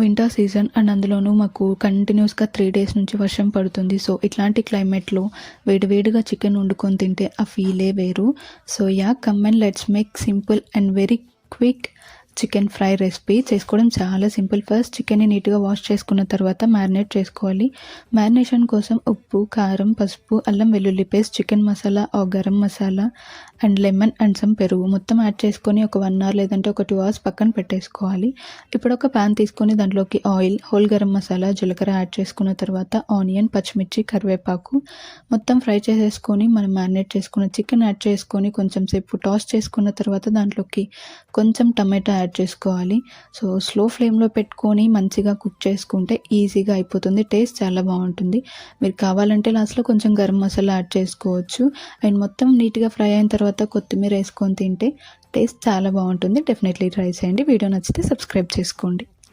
Winter season and అందులోనూ మాకు కంటిన్యూస్గా 3 డేస్ నుంచి వర్షం పడుతుంది. సో ఇట్లాంటి క్లైమేట్లో వేడివేడిగా చికెన్ వండుకొని తింటే ఆ ఫీలే వేరు. So come and let's make simple and very quick chicken fry recipe. చేసుకోవడం చాలా సింపుల్. ఫస్ట్ చికెన్ని నీట్గా వాష్ చేసుకున్న తర్వాత మ్యారినేట్ చేసుకోవాలి. మ్యారినేషన్ కోసం ఉప్పు, కారం, పసుపు, అల్లం వెల్లుల్లి paste, chicken masala garam masala and lemon and some పెరుగు మొత్తం యాడ్ చేసుకొని ఒక 1 అవర్ లేదంటే ఒక 2 అవర్స్ పక్కన పెట్టేసుకోవాలి. ఇప్పుడు ఒక ప్యాన్ తీసుకొని దాంట్లోకి ఆయిల్, హోల్ గరం మసాలా, జీలకర్ర యాడ్ చేసుకున్న తర్వాత ఆనియన్, పచ్చిమిర్చి, కరివేపాకు మొత్తం ఫ్రై చేసేసుకొని మనం మ్యారినేట్ చేసుకున్న చికెన్ యాడ్ చేసుకొని కొంచెం సేపు టాస్ చేసుకున్న తర్వాత దాంట్లోకి కొంచెం టమాటా యాడ్ చేసుకోవాలి. సో స్లో ఫ్లేమ్లో పెట్టుకొని మంచిగా కుక్ చేసుకుంటే ఈజీగా అయిపోతుంది. టేస్ట్ చాలా బాగుంటుంది. మీరు కావాలంటే లాస్ట్లో కొంచెం గరం మసాలా యాడ్ చేసుకోవచ్చు. అండ్ మొత్తం నీట్గా ఫ్రై అయిన తర్వాత కొత్తిమీర వేసుకొని తింటే టేస్ట్ చాలా బాగుంటుంది. డెఫినెట్లీ ట్రై చేయండి. వీడియో నచ్చితే సబ్స్క్రైబ్ చేసుకోండి.